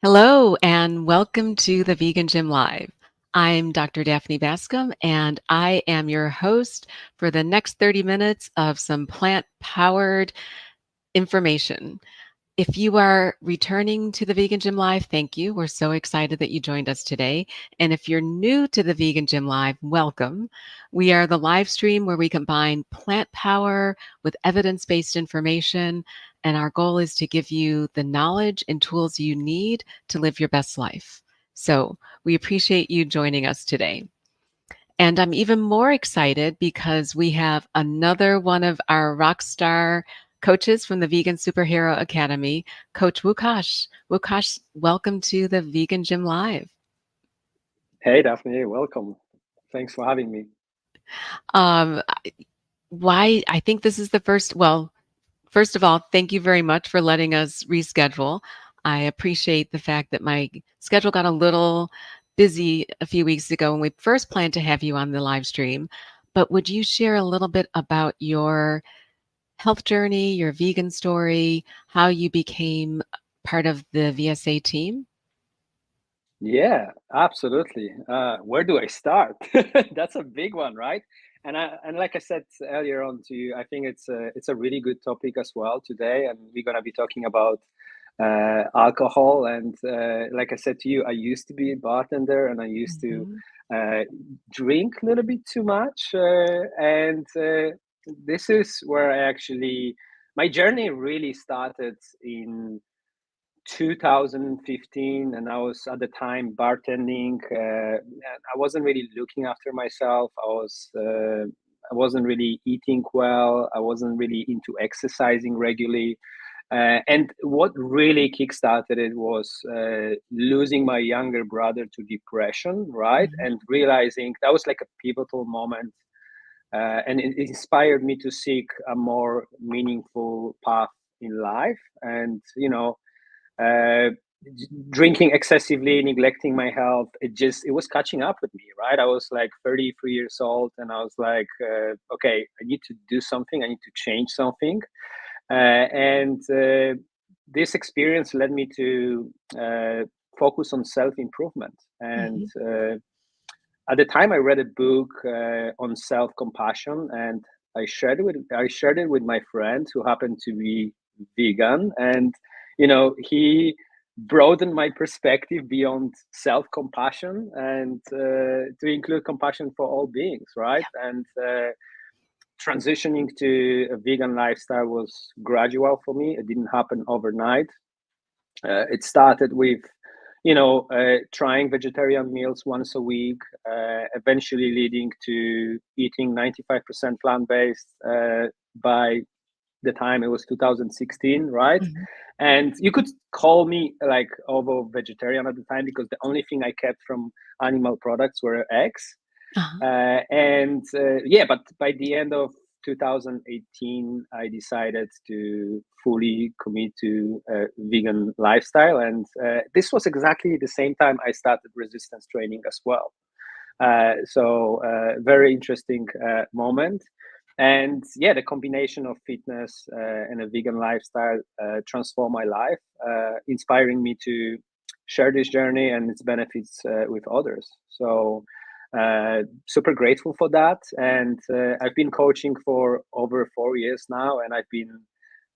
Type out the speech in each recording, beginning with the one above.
Hello, and welcome to the Vegan Gym Live. I'm Dr. Daphne Bascom, and I am your host for the next 30 minutes of some plant powered information. If you are returning to the Vegan Gym Live, thank you. We're so excited that you joined us today. And if you're new to the Vegan Gym Live, welcome. We are the live stream where we combine plant power with evidence based information. And our goal is to give you the knowledge and tools you need to live your best life. So we appreciate you joining us today. And I'm even more excited because we have another one of our rock star coaches from the Vegan Superhero Academy, Coach Lukasz. Lukasz, welcome to the Vegan Gym Live. Hey, Daphne, welcome. Thanks for having me. Um, why I think this is the first, well, first of all, thank you very much for letting us reschedule. I appreciate the fact that my schedule got a little busy a few weeks ago when we first planned to have you on the live stream. But would you share a little bit about your health journey, your vegan story, how you became part of the VSA team? Yeah, absolutely. Where do I start? That's a big one, right? And like I said earlier on to you, I think it's a really good topic as well today, and we're gonna be talking about alcohol. And like I said to you, I used to be a bartender, and I used to Mhm. uh, drink a little bit too much, and this is where I actually my journey really started in 2015, and I was at the time bartending. And I wasn't really looking after myself. I wasn't really eating well. I wasn't really into exercising regularly. And what really kickstarted it was losing my younger brother to depression, right? Mhm. And realizing that was like a pivotal moment. And it inspired me to seek a more meaningful path in life. And, uh, drinking excessively, neglecting my health, it was catching up with me, right? I was like 33 years old, and I was like, okay, I need to do something. I need to change something. And this experience led me to focus on self improvement. And Mhm. at the time, I read a book on self compassion, and I shared it with my friend who happened to be vegan, and he broadened my perspective beyond self compassion and to include compassion for all beings, right? And transitioning to a vegan lifestyle was gradual for me. It didn't happen overnight. It started with, trying vegetarian meals once a week, eventually leading to eating 95% plant based by the time it was 2016, right? Mhm. And you could call me like ovo vegetarian at the time because the only thing I kept from animal products were eggs. Uh-huh. And yeah, but by the end of 2018, I decided to fully commit to a vegan lifestyle. And this was exactly the same time I started resistance training as well. Very interesting moment. And yeah, the combination of fitness and a vegan lifestyle transformed my life, inspiring me to share this journey and its benefits with others. Super grateful for that. And I've been coaching for over 4 years now, and I've been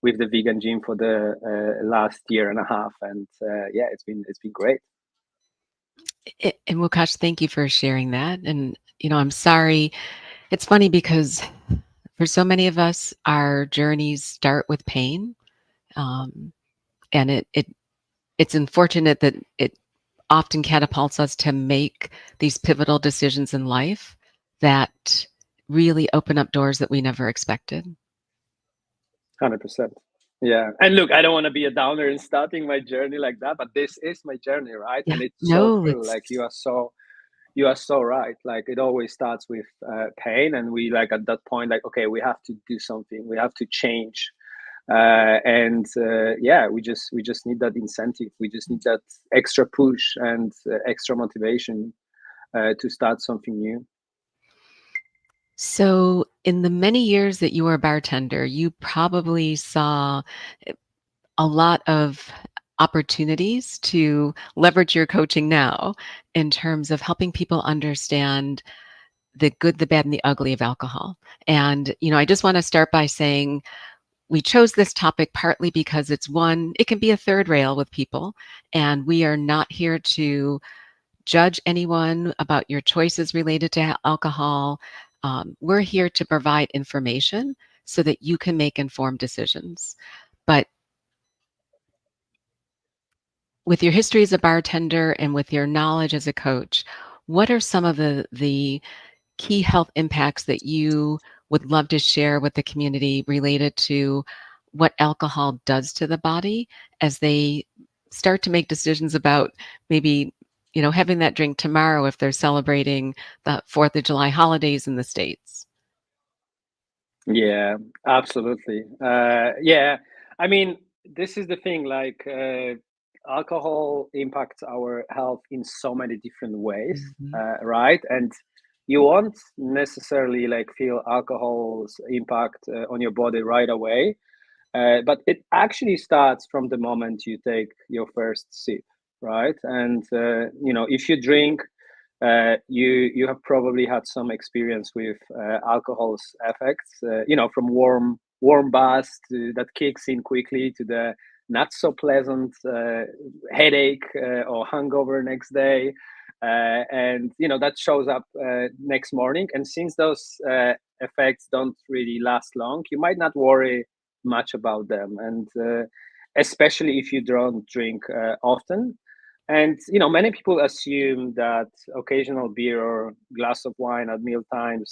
with the vegan gym for the last year and a half. And yeah, it's been great. And Mukash, thank you for sharing that. And, I'm sorry. It's funny because for so many of us, our journeys start with pain. Um, and it's unfortunate that it often catapults us to make these pivotal decisions in life that really open up doors that we never expected. 100%. Yeah. And look, I don't want to be a downer in starting my journey like that, but this is my journey, right? Yeah. And it's so No, true. it's Like you are so right. Like it always starts with pain, and we like at that point, like, okay, we have to do something. We have to change. And yeah, we just need that incentive. We just need that extra push and extra motivation to start something new. so in the many years that you were a bartender, you probably saw a lot of opportunities to leverage your coaching now in terms of helping people understand the good, the bad, and the ugly of alcohol. And, I just want to start by saying we chose this topic partly because it's one, it can be a third rail with people, and we are not here to judge anyone about your choices related to alcohol. We're here to provide information so that you can make informed decisions. But with your history as a bartender and with your knowledge as a coach, what are some of the key health impacts that you would love to share with the community related to what alcohol does to the body as they start to make decisions about maybe, having that drink tomorrow if they're celebrating the 4th of July holidays in the States? Yeah, absolutely. Yeah, I mean, this is the thing. Like, alcohol impacts our health in so many different ways, Mhm. right? And you won't necessarily like feel alcohol's impact on your body right away, but it actually starts from the moment you take your first sip, right? And if you drink, you have probably had some experience with alcohol's effects. From warm baths that kicks in quickly to the not so pleasant headache or hangover next day, and that shows up next morning. And since those effects don't really last long, you might not worry much about them, and especially if you don't drink often. And many people assume that occasional beer or glass of wine at meal times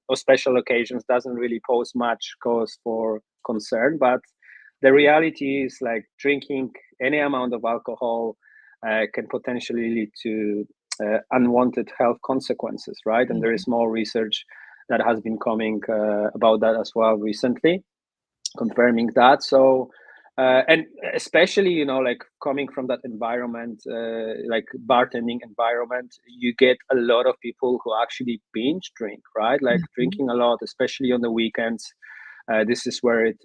or special occasions doesn't really pose much cause for concern. But the reality is, like, drinking any amount of alcohol can potentially lead to unwanted health consequences, right? And there Mhm. is more research that has been coming about that as well recently, confirming that. So and especially, like, coming from that environment, like bartending environment, you get a lot of people who actually binge drink, right? Like Mhm. drinking a lot, especially on the weekends. This is where it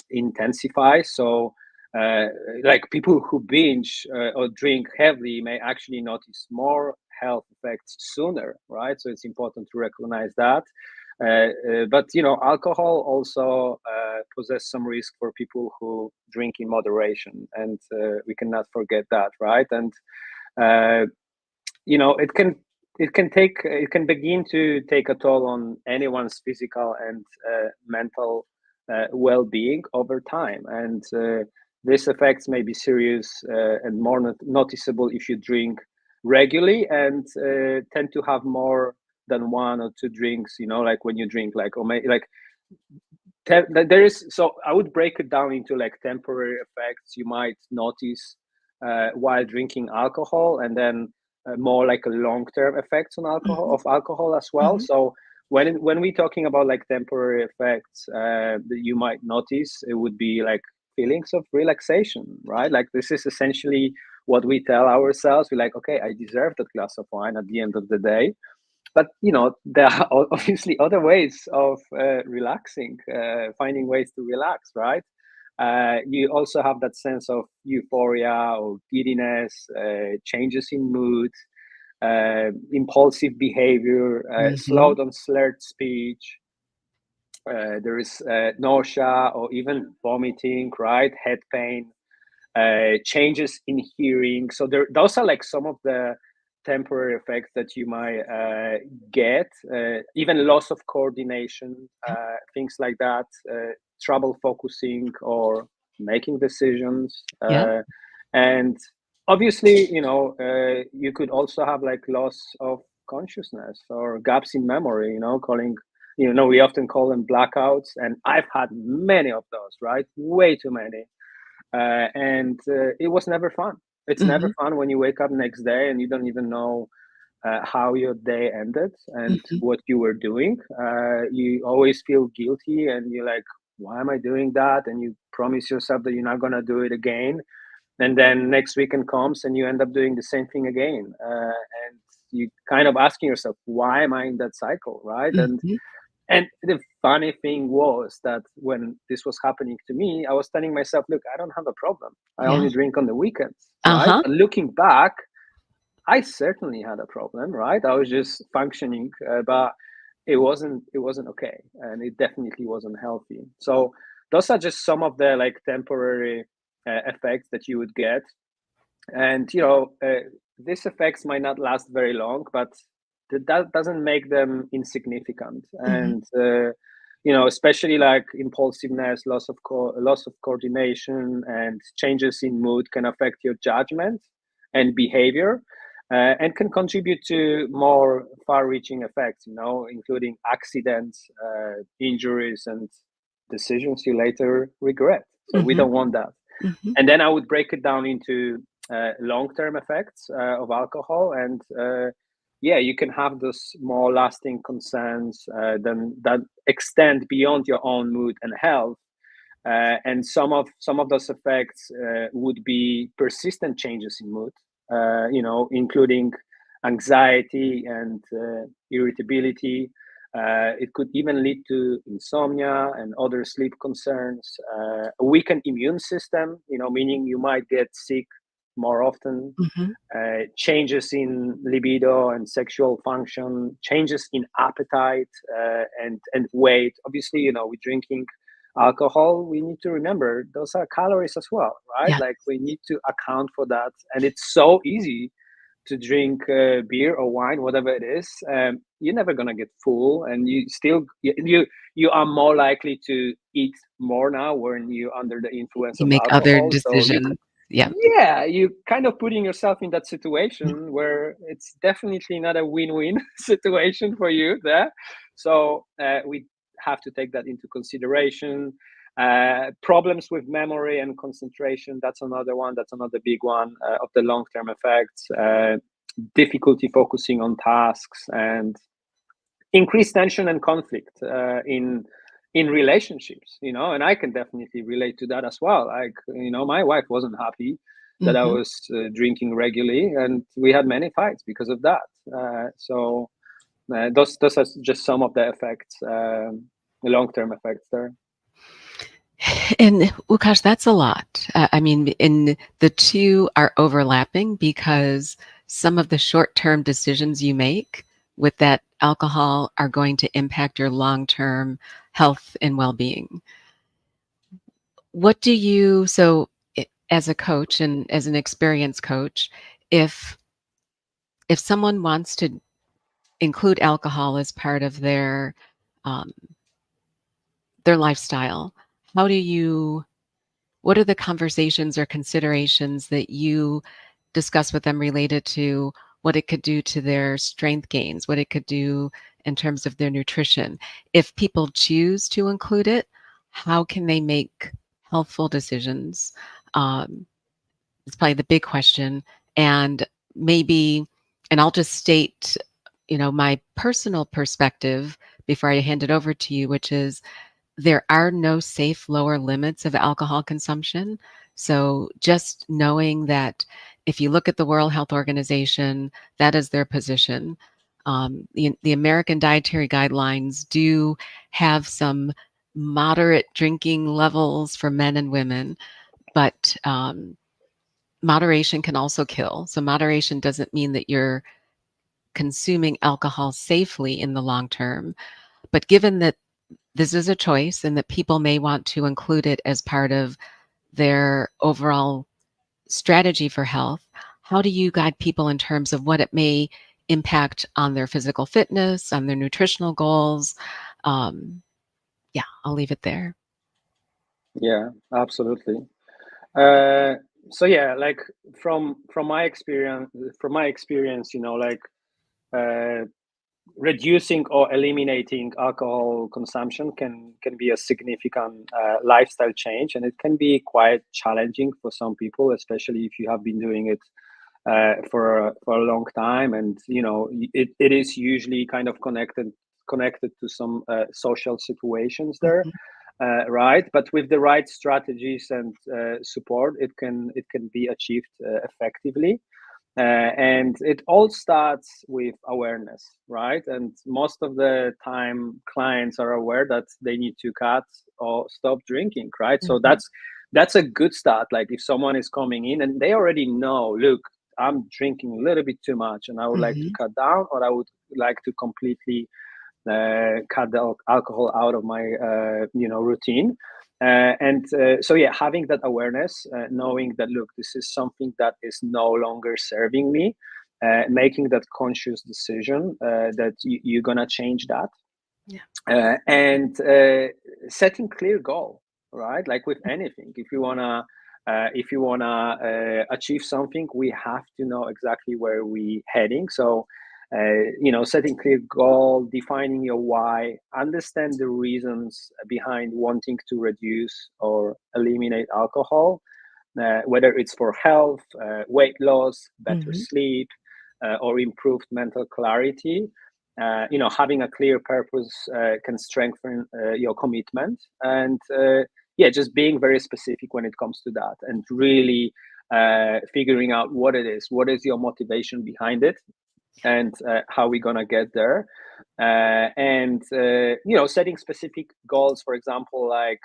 intensifies. So uh, like people who binge or drink heavily may actually notice more health effects sooner, right? So it's important to recognize that. But alcohol also possess some risk for people who drink in moderation, and we cannot forget that, right? And uh, it can begin to take a toll on anyone's physical and mental well-being over time, and these effects may be serious and more noticeable if you drink regularly and tend to have more than one or two drinks, like when you drink, like, or like there is. So I would break it down into like temporary effects you might notice while drinking alcohol, and then more like a long-term effects on alcohol Mhm. of alcohol as well. Mhm. So when we're talking about like temporary effects that you might notice, it would be like feelings of relaxation, right? Like this is essentially what we tell ourselves. We're like, okay, I deserve that glass of wine at the end of the day. But there are obviously other ways of relaxing, finding ways to relax, right? You also have that sense of euphoria or giddiness, changes in mood, impulsive behavior, Mhm. slowed and slurred speech. There is nausea or even vomiting, right? Head pain, changes in hearing. So those are like some of the temporary effects that you might get. Even loss of coordination, Yep. things like that, trouble focusing or making decisions, Yep. and obviously, you could also have like loss of consciousness or gaps in memory. We often call them blackouts, and I've had many of those, right? Way too many, and it was never fun. It's never Mhm. fun when you wake up next day and you don't even know how your day ended and Mhm. what you were doing. You always feel guilty, and you're like, "Why am I doing that?" And you promise yourself that you're not gonna do it again. And then next weekend comes, and you end up doing the same thing again. And you kind of asking yourself, "Why am I in that cycle?" Right? And Mhm. the funny thing was that when this was happening to me, I was telling myself, look, I don't have a problem. I Yeah. only drink on the weekends, right? Uh-huh. But looking back, I certainly had a problem, right? I was just functioning, but it wasn't okay, and it definitely wasn't healthy. So those are just some of the like temporary effects that you would get, and these effects might not last very long, but that doesn't make them insignificant. Mhm. And especially like impulsiveness, loss of coordination, and changes in mood can affect your judgment and behavior, and can contribute to more far-reaching effects, including accidents, injuries, and decisions you later regret. So we Mhm. don't want that. Mhm. And then I would break it down into long-term effects of alcohol, and yeah, you can have those more lasting concerns that extend beyond your own mood and health. And some of those effects would be persistent changes in mood, including anxiety and irritability. It could even lead to insomnia and other sleep concerns. A weakened immune system, meaning you might get sick more often. Mhm. Changes in libido and sexual function, changes in appetite and weight. Obviously, with drinking alcohol, we need to remember those are calories as well, right? Yeah. Like we need to account for that, and it's so easy to drink beer or wine, whatever it is. You're never gonna get full, and you are more likely to eat more now when you're under the influence You of make other alcohol. So decisions. Yeah. yeah, you kind of putting yourself in that situation where it's definitely not a win-win situation for you there. So we have to take that into consideration. Problems with memory and concentration, that's another one. That's another big one of the long-term effects. Difficulty focusing on tasks, and increased tension and conflict in relationships, and I can definitely relate to that as well. Like, my wife wasn't happy that I Mhm. was drinking regularly, and we had many fights because of that. So those are just some of the effects, the long-term effects there. And, well, gosh, that's a lot. I mean, and the 2 are overlapping because some of the short-term decisions you make with that alcohol are going to impact your long-term health and well-being. What do you so, as a coach and as an experienced coach, if someone wants to include alcohol as part of um, their lifestyle, how do you what are the conversations or considerations that you discuss with them related to what it could do to their strength gains, what it could do in terms of their nutrition? If people choose to include it, how can they make healthful decisions? Um, it's probably the big question. And maybe, and I'll just state, my personal perspective before I hand it over to you, which is there are no safe lower limits of alcohol consumption. So just knowing that if you look at the World Health Organization, that is their position. The American Dietary Guidelines do have some moderate drinking levels for men and women, but moderation can also kill. So moderation doesn't mean that you're consuming alcohol safely in the long term. But given that this is a choice and that people may want to include it as part of their overall strategy for health, how do you guide people in terms of what it may impact on their physical fitness, on their nutritional goals? Um, yeah, I'll leave it there. Yeah, absolutely. uh so yeah, like from my experience, like uh reducing or eliminating alcohol consumption can be a significant lifestyle change, and it can be quite challenging for some people, especially if you have been doing it for a long time. And it is usually kind of connected to some social situations there, Mhm. right? But with the right strategies and support, it can be achieved effectively. And it all starts with awareness, right? And most of the time, clients are aware that they need to cut or stop drinking, right? So Mhm. that's a good start. Like if someone is coming in and they already know, look, I'm drinking a little bit too much, and I would like to Mhm. cut down, or I would like to completely cut the alcohol out of my routine. So yeah, having that awareness, knowing that, look, this is something that is no longer serving me, making that conscious decision that you're gonna change that, Yeah. and setting clear goal, right? Like with anything, if you wanna achieve something, we have to know exactly where we heading. So setting clear goal, defining your why, understand the reasons behind wanting to reduce or eliminate alcohol, whether it's for health, weight loss, better Mhm. sleep, or improved mental clarity. Having a clear purpose can strengthen your commitment, and yeah, just being very specific when it comes to that, and really figuring out what is your motivation behind it, and how we're gonna get there. And setting specific goals, for example, like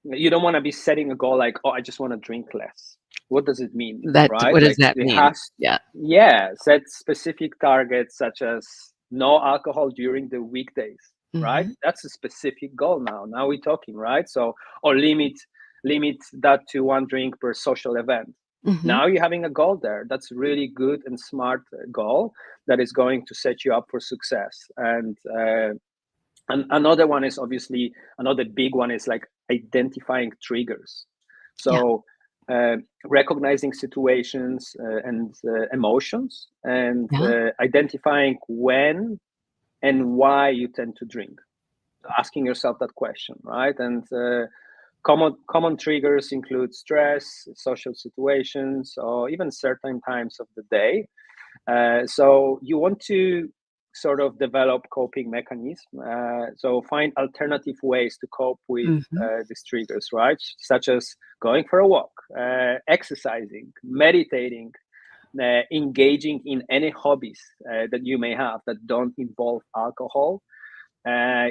you don't want to be setting a goal like, oh, I just want to drink less. What does it mean, That right? what does Like that it mean? has, Yeah. yeah, set specific targets such as no alcohol during the weekdays, right? Mhm. That's a specific goal now we're talking, right? So, or limit that to one drink per social event. Mhm. Now you're having a goal there. That's really good and smart goal that is going to set you up for success. And another one is obviously, another big one is like identifying triggers. Yeah. So recognizing situations and emotions, and Yeah. identifying when and why you tend to drink. Asking yourself that question, right? And common triggers include stress, social situations, or even certain times of the day. So you want to sort of develop coping mechanisms. So find alternative ways to cope with Mhm. these triggers, right? Such as going for a walk, exercising, meditating, engaging in any hobbies that you may have that don't involve alcohol.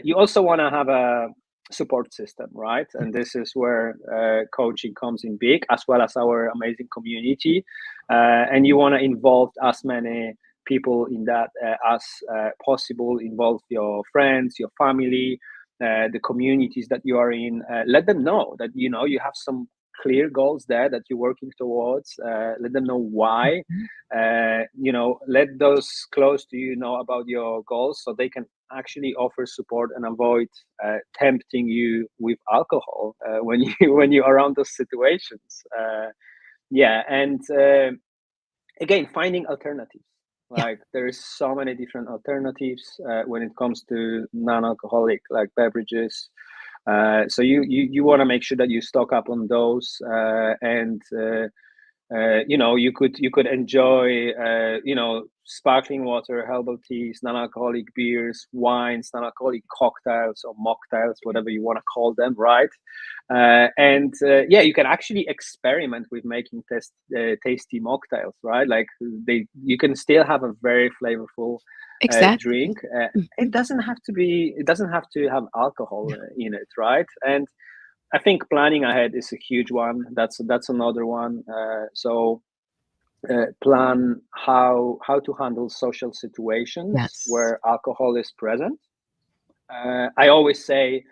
You also want to have a support system, right? And this is where coaching comes in big, as well as our amazing community. And you want to involve as many people in that as possible. Involve your friends, your family, the communities that you are in. Let them know that you have some clear goals there that you're working towards. Let them know why. Mhm. Let those close to you know about your goals, so they can actually offer support and avoid tempting you with alcohol when you when you're around those situations. Yeah, and again, finding alternatives. Yeah. Like there's so many different alternatives when it comes to non-alcoholic like beverages. So you want to make sure that you stock up on those, and you could enjoy sparkling water, herbal teas, non-alcoholic beers, wines, non-alcoholic cocktails or mocktails, whatever you want to call them, right? And yeah, you can actually experiment with making tasty mocktails, right? Like you can still have a very flavorful Exactly. drink. Mhm. It doesn't have to have alcohol Yeah. in it, right? And I think planning ahead is a huge one. That's another one. So plan how to handle social situations Yes. where alcohol is present. I always say,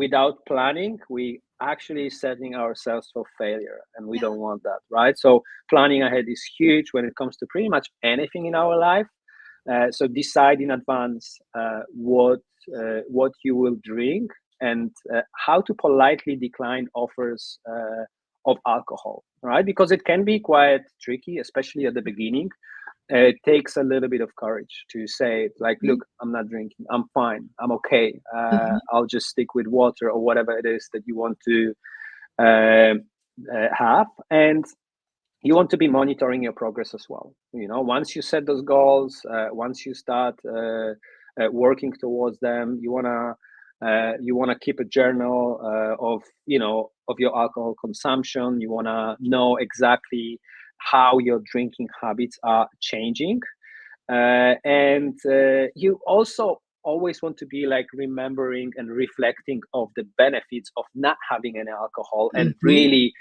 without planning, we actually setting ourselves for failure, and we Yeah. don't want that, right? So planning ahead is huge when it comes to pretty much anything in our life. So decide in advance what you will drink, and how to politely decline offers of alcohol, right? Because it can be quite tricky, especially at the beginning. It takes a little bit of courage to say, like, Mhm. look, I'm not drinking, I'm fine, I'm okay. Mhm. I'll just stick with water or whatever it is that you want to uh, have. And you want to be monitoring your progress as well. Once you set those goals, once you start working towards them, you want to keep a journal of your alcohol consumption. You want to know exactly how your drinking habits are changing. And you also always want to be like remembering and reflecting of the benefits of not having any alcohol, and Mhm. really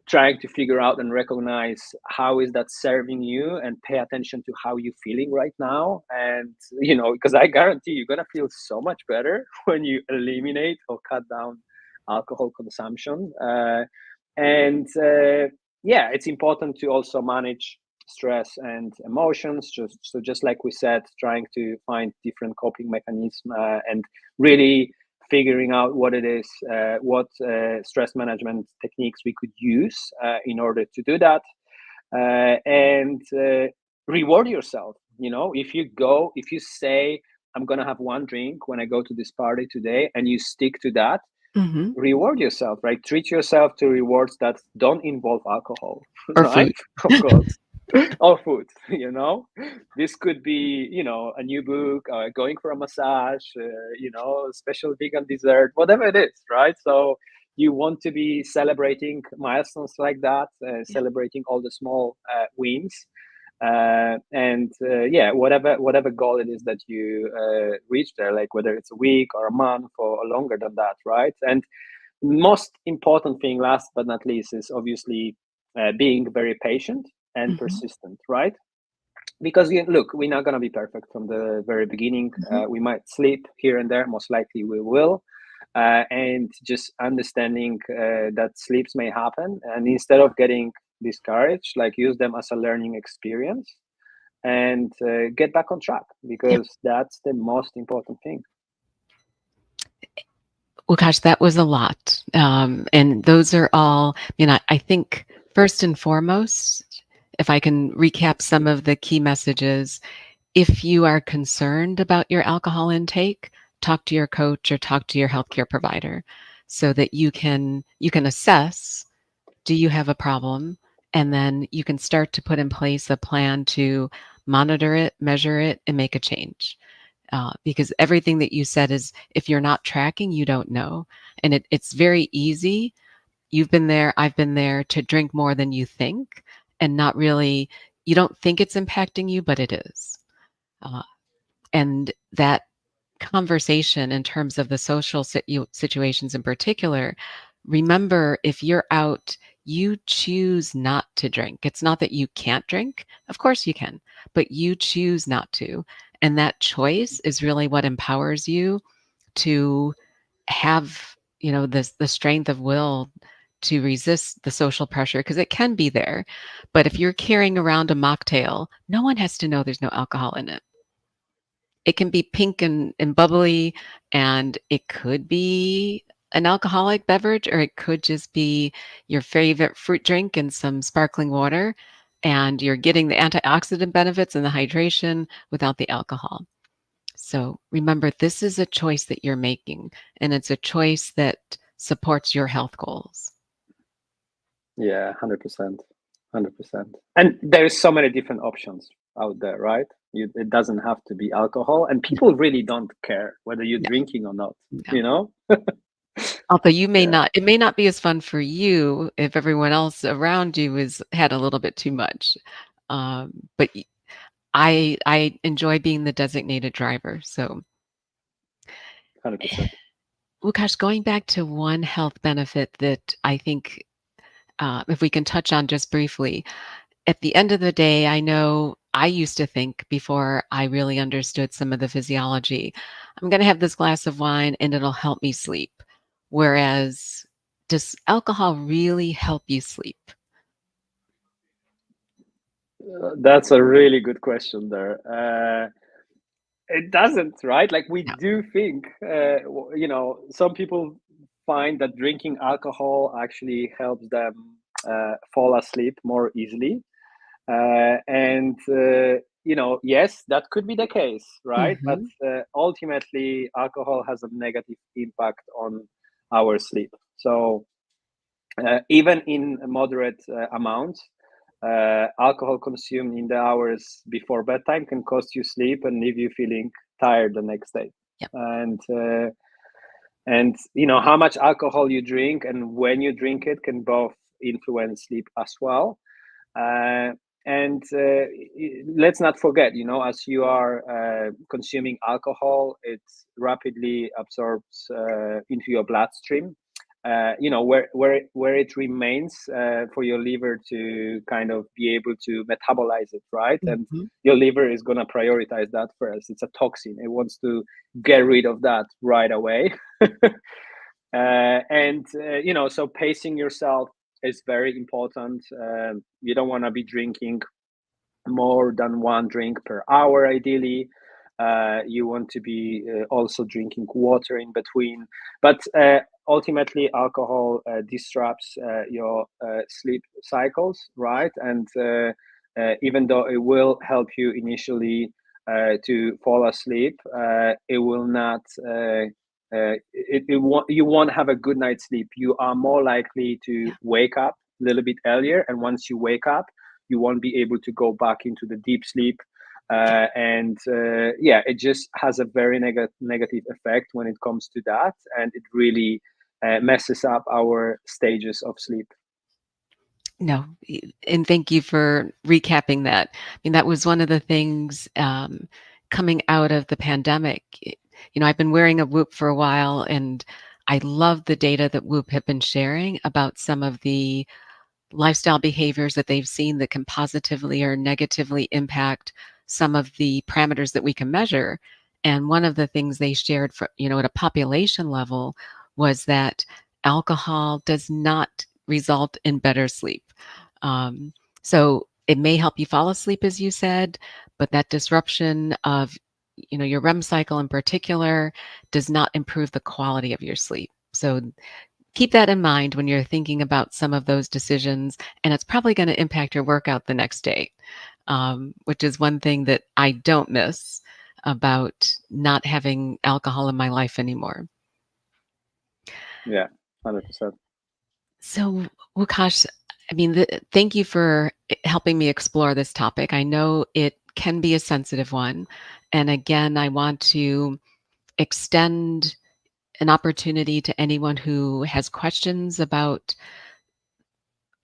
trying to figure out and recognize how is that serving you, and pay attention to how you're feeling right now. And because I guarantee you're gonna feel so much better when you eliminate or cut down alcohol consumption. And Yeah, it's important to also manage stress and emotions, just like we said, trying to find different coping mechanisms, and really figuring out what it is, what stress management techniques we could use in order to do that, and reward yourself. If you say, I'm going to have one drink when I go to this party today, and you stick to that, Mhm. reward yourself, right? Treat yourself to rewards that don't involve alcohol, Or right? food. Of course. Or food. This could be, a new book, going for a massage, special vegan dessert, whatever it is, right? So you want to be celebrating milestones like that, Yeah. celebrating all the small wins, and yeah, whatever goal it is that you reach there, like whether it's a week or a month or longer than that, right? And most important thing, last but not least, is obviously being very patient and Mhm. persistent, right? Because look, we're not going to be perfect from the very beginning. Mhm. We might sleep here and there, most likely we will. And just understanding that sleeps may happen, and instead of getting discouraged, like use them as a learning experience, and get back on track, Yep. because that's the most important thing. Well, gosh, that was a lot. And those are all, I think first and foremost, if I can recap some of the key messages, if you are concerned about your alcohol intake, talk to your coach or talk to your healthcare provider so that you can assess, do you have a problem? And then you can start to put in place a plan to monitor it, measure it, and make a change. Because everything that you said is, if you're not tracking, you don't know. And it's very easy. You've been there, I've been there, to drink more than you think and not really, you don't think it's impacting you, but it is. Uh, and that conversation in terms of the social situations in particular, remember, if you're out, you choose not to drink. It's not that you can't drink. Of course you can, but you choose not to. And that choice is really what empowers you to have, the strength of will to resist the social pressure, because it can be there. But if you're carrying around a mocktail, no one has to know there's no alcohol in it. It can be pink and bubbly, and it could be an alcoholic beverage, or it could just be your favorite fruit drink and some sparkling water, and you're getting the antioxidant benefits and the hydration without the alcohol. So remember, this is a choice that you're making, and it's a choice that supports your health goals. Yeah, 100%. 100%. And there's so many different options out there, right? It doesn't have to be alcohol, and No, people really don't care whether you're no, drinking or not, no. you know? Although you may Yeah, not, it may not be as fun for you if everyone else around you is had a little bit too much. But I enjoy being the designated driver. So, 100%. Lukash, going back to one health benefit that I think, if we can touch on just briefly, at the end of the day, I know I used to think, before I really understood some of the physiology, I'm going to have this glass of wine and it'll help me sleep. Whereas, does alcohol really help you sleep? That's a really good question there. It doesn't, right? Like we No. do think, some people find that drinking alcohol actually helps them fall asleep more easily. And yes, that could be the case, right? But Mhm. ultimately, alcohol has a negative impact on our sleep. So even in moderate amounts, alcohol consumed in the hours before bedtime can cost you sleep and leave you feeling tired the next day. Yep. And how much alcohol you drink and when you drink it can both influence sleep as well. And let's not forget, as you are consuming alcohol, it rapidly absorbs into your bloodstream. Where it remains for your liver to kind of be able to metabolize it, right? And Mhm. your liver is going to prioritize that first. It's a toxin. It wants to get rid of that right away. So pacing yourself is very important. You don't want to be drinking more than one drink per hour, ideally. You want to be also drinking water in between. But ultimately, alcohol disrupts your sleep cycles, right? And even though it will help you initially to fall asleep, it will not. You won't have a good night's sleep. You are more likely to Yeah. wake up a little bit earlier, and once you wake up, you won't be able to go back into the deep sleep. It just has a very negative effect when it comes to that, and it really messes up our stages of sleep. No, and thank you for recapping that. I mean, that was one of the things, coming out of the pandemic. I've been wearing a Whoop for a while, and I love the data that Whoop have been sharing about some of the lifestyle behaviors that they've seen that can positively or negatively impact some of the parameters that we can measure. And one of the things they shared at a population level was that alcohol does not result in better sleep. Um, so it may help you fall asleep, as you said, but that disruption of your REM cycle in particular does not improve the quality of your sleep. So keep that in mind when you're thinking about some of those decisions, and it's probably going to impact your workout the next day, which is one thing that I don't miss about not having alcohol in my life anymore. Yeah, 100%. So, Wukash, I mean, thank you for helping me explore this topic. I know it can be a sensitive one. And again, I want to extend an opportunity to anyone who has questions about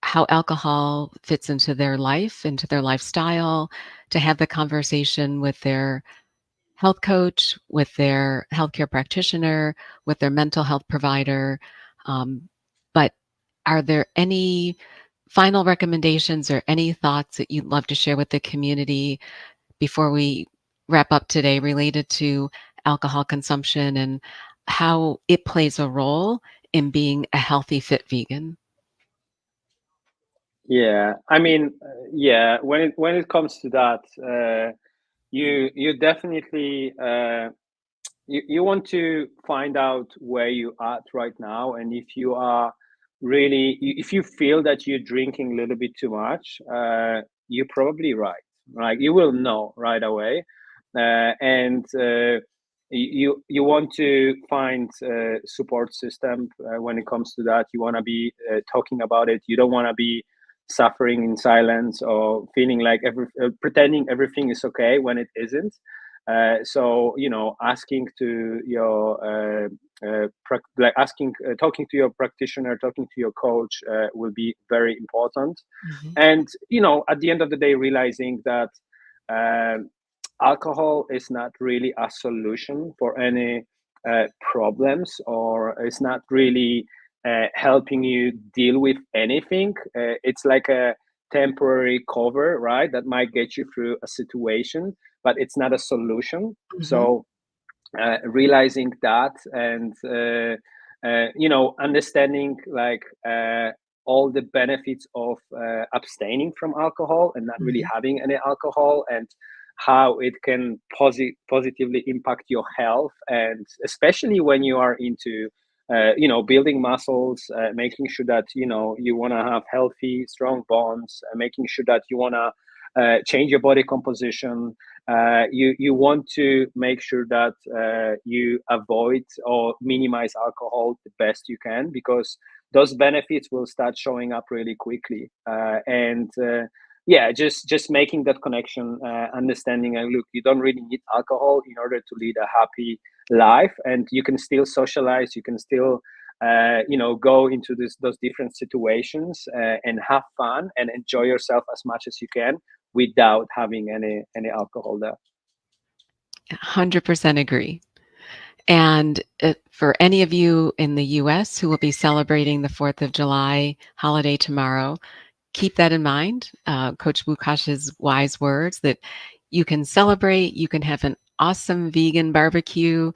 how alcohol fits into their life, into their lifestyle, to have the conversation with their health coach, with their healthcare practitioner, with their mental health provider. But are there any final recommendations or any thoughts that you'd love to share with the community before we wrap up today related to alcohol consumption and how it plays a role in being a healthy, fit vegan? Yeah, I mean, yeah. When it comes to that, you definitely you want to find out where you are at right now, and if you are really, if you feel that you're drinking a little bit too much, you're probably right. Like, you will know right away. And you want to find a support system when it comes to that. You want to be talking about it. You don't want to be suffering in silence or feeling like pretending everything is okay when it isn't. So, asking to your talking to your practitioner, talking to your coach will be very important. Mhm. And at the end of the day, realizing that um, alcohol is not really a solution for any problems, or it's not really helping you deal with anything. It's like a temporary cover, right? That might get you through a situation, but it's not a solution. Mhm. So realizing that, and understanding, like, all the benefits of abstaining from alcohol and not really Mhm. having any alcohol, and how it can positively impact your health, and especially when you are into building muscles, making sure that you want to have healthy strong bonds, making sure that you want to change your body composition. You want to make sure that you avoid or minimize alcohol the best you can, because those benefits will start showing up really quickly. And Yeah, just making that connection, understanding, look, you don't really need alcohol in order to lead a happy life, and you can still socialize, you can still go into those different situations and have fun and enjoy yourself as much as you can without having any alcohol there. 100% agree. And for any of you in the US who will be celebrating the 4th of July holiday tomorrow, keep that in mind. Coach Lukasz's wise words that you can celebrate, you can have an awesome vegan barbecue,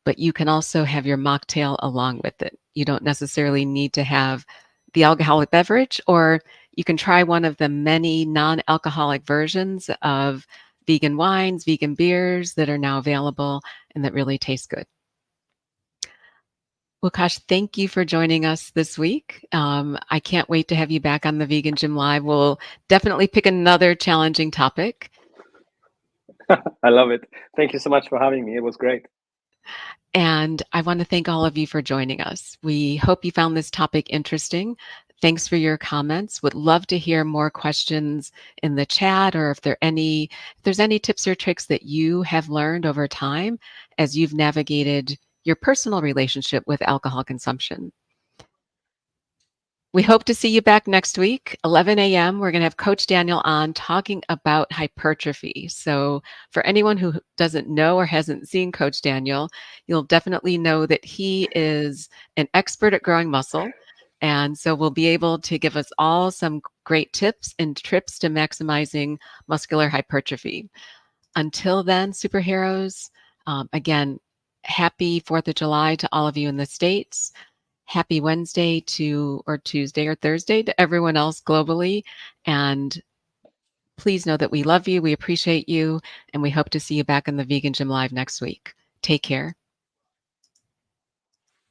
but you can also have your mocktail along with it. You don't necessarily need to have the alcoholic beverage, or you can try one of the many non-alcoholic versions of vegan wines, vegan beers that are now available and that really taste good. Lukasz, thank you for joining us this week. I can't wait to have you back on the Vegan Gym Live. We'll definitely pick another challenging topic. I love it. Thank you so much for having me. It was great. And I want to thank all of you for joining us. We hope you found this topic interesting. Thanks for your comments. Would love to hear more questions in the chat, or if there's any tips or tricks that you have learned over time as you've navigated your personal relationship with alcohol consumption. We hope to see you back next week, 11 a.m. We're going to have Coach Daniel on talking about hypertrophy. So for anyone who doesn't know or hasn't seen Coach Daniel, you'll definitely know that he is an expert at growing muscle. And so we'll be able to give us all some great tips and trips to maximizing muscular hypertrophy. Until then, superheroes, again, happy 4th of July to all of you in the States. Happy Wednesday or Tuesday or Thursday to everyone else globally. And please know that we love you, we appreciate you, and we hope to see you back in the Vegan Gym Live next week. Take care.